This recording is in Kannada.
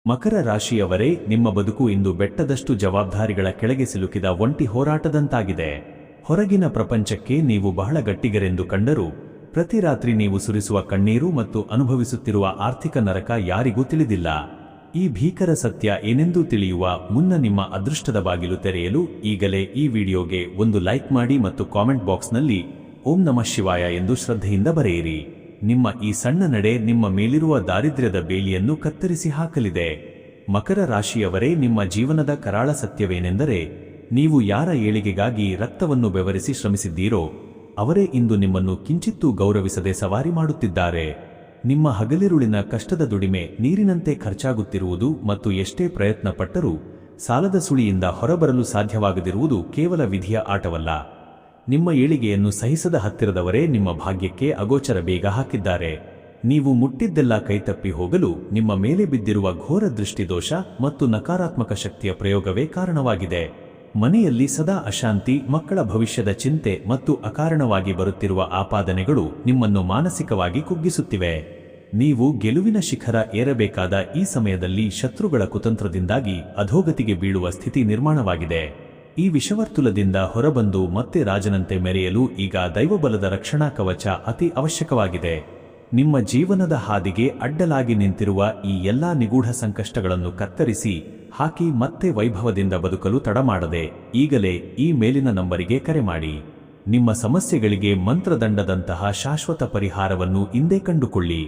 ಮಕರ ರಾಶಿಯವರೇ, ನಿಮ್ಮ ಬದುಕು ಇಂದು ಬೆಟ್ಟದಷ್ಟು ಜವಾಬ್ದಾರಿಗಳ ಕೆಳಗೆ ಸಿಲುಕಿದ ಒಂಟಿ ಹೋರಾಟದಂತಾಗಿದೆ. ಹೊರಗಿನ ಪ್ರಪಂಚಕ್ಕೆ ನೀವು ಬಹಳ ಗಟ್ಟಿಗರೆಂದು ಕಂಡರೂ ಪ್ರತಿ ರಾತ್ರಿ ನೀವು ಸುರಿಸುವ ಕಣ್ಣೀರು ಮತ್ತು ಅನುಭವಿಸುತ್ತಿರುವ ಆರ್ಥಿಕ ನರಕ ಯಾರಿಗೂ ತಿಳಿದಿಲ್ಲ. ಈ ಭೀಕರ ಸತ್ಯ ಏನೆಂದು ತಿಳಿಯುವ ಮುನ್ನ ನಿಮ್ಮ ಅದೃಷ್ಟದ ಬಾಗಿಲು ತೆರೆಯಲು ಈಗಲೇ ಈ ವಿಡಿಯೋಗೆ ಒಂದು ಲೈಕ್ ಮಾಡಿ ಮತ್ತು ಕಾಮೆಂಟ್ ಬಾಕ್ಸ್ನಲ್ಲಿ ಓಂ ನಮಃ ಶಿವಾಯ ಎಂದು ಶ್ರದ್ಧೆಯಿಂದ ಬರೆಯಿರಿ. ನಿಮ್ಮ ಈ ಸಣ್ಣ ನಡೆ ನಿಮ್ಮ ಮೇಲಿರುವ ದಾರಿದ್ರ್ಯದ ಬೇಲಿಯನ್ನು ಕತ್ತರಿಸಿ ಹಾಕಲಿದೆ. ಮಕರ ರಾಶಿಯವರೇ, ನಿಮ್ಮ ಜೀವನದ ಕರಾಳ ಸತ್ಯವೇನೆಂದರೆ, ನೀವು ಯಾರ ಏಳಿಗೆಗಾಗಿ ರಕ್ತವನ್ನು ಬೆವರಿಸಿ ಶ್ರಮಿಸಿದ್ದೀರೋ ಅವರೇ ಇಂದು ನಿಮ್ಮನ್ನು ಕಿಂಚಿತ್ತೂ ಗೌರವಿಸದೆ ಸವಾರಿ ಮಾಡುತ್ತಿದ್ದಾರೆ. ನಿಮ್ಮ ಹಗಲಿರುಳಿನ ಕಷ್ಟದ ದುಡಿಮೆ ನೀರಿನಂತೆ ಖರ್ಚಾಗುತ್ತಿರುವುದು ಮತ್ತು ಎಷ್ಟೇ ಪ್ರಯತ್ನ ಪಟ್ಟರೂ ಸಾಲದ ಸುಳಿಯಿಂದ ಹೊರಬರಲು ಸಾಧ್ಯವಾಗದಿರುವುದು ಕೇವಲ ವಿಧಿಯ ಆಟವಲ್ಲ. ನಿಮ್ಮ ಏಳಿಗೆಯನ್ನು ಸಹಿಸದ ಹತ್ತಿರದವರೇ ನಿಮ್ಮ ಭಾಗ್ಯಕ್ಕೆ ಅಗೋಚರ ಬೇಗ ಹಾಕಿದ್ದಾರೆ. ನೀವು ಮುಟ್ಟಿದ್ದೆಲ್ಲ ಕೈತಪ್ಪಿ ಹೋಗಲು ನಿಮ್ಮ ಮೇಲೆ ಬಿದ್ದಿರುವ ಘೋರ ದೃಷ್ಟಿದೋಷ ಮತ್ತು ನಕಾರಾತ್ಮಕ ಶಕ್ತಿಯ ಪ್ರಯೋಗವೇ ಕಾರಣವಾಗಿದೆ. ಮನೆಯಲ್ಲಿ ಸದಾ ಅಶಾಂತಿ, ಮಕ್ಕಳ ಭವಿಷ್ಯದ ಚಿಂತೆ ಮತ್ತು ಅಕಾರಣವಾಗಿ ಬರುತ್ತಿರುವ ಆಪಾದನೆಗಳು ನಿಮ್ಮನ್ನು ಮಾನಸಿಕವಾಗಿ ಕುಗ್ಗಿಸುತ್ತಿವೆ. ನೀವು ಗೆಲುವಿನ ಶಿಖರ ಏರಬೇಕಾದ ಈ ಸಮಯದಲ್ಲಿ ಶತ್ರುಗಳ ಕುತಂತ್ರದಿಂದಾಗಿ ಅಧೋಗತಿಗೆ ಬೀಳುವ ಸ್ಥಿತಿ ನಿರ್ಮಾಣವಾಗಿದೆ. ಈ ವಿಷವರ್ತುಲದಿಂದ ಹೊರಬಂದು ಮತ್ತೆ ರಾಜನಂತೆ ಮೆರೆಯಲು ಈಗ ದೈವಬಲದ ರಕ್ಷಣಾ ಕವಚ ಅತಿ ಅವಶ್ಯಕವಾಗಿದೆ. ನಿಮ್ಮ ಜೀವನದ ಹಾದಿಗೆ ಅಡ್ಡಲಾಗಿ ನಿಂತಿರುವ ಈ ಎಲ್ಲಾ ನಿಗೂಢ ಸಂಕಷ್ಟಗಳನ್ನು ಕತ್ತರಿಸಿ ಹಾಕಿ ಮತ್ತೆ ವೈಭವದಿಂದ ಬದುಕಲು ತಡಮಾಡದೆ ಈಗಲೇ ಈ ಮೇಲಿನ ನಂಬರಿಗೆ ಕರೆ ಮಾಡಿ. ನಿಮ್ಮ ಸಮಸ್ಯೆಗಳಿಗೆ ಮಂತ್ರದಂಡದಂತಹ ಶಾಶ್ವತ ಪರಿಹಾರವನ್ನು ಇಂದೇ ಕಂಡುಕೊಳ್ಳಿ.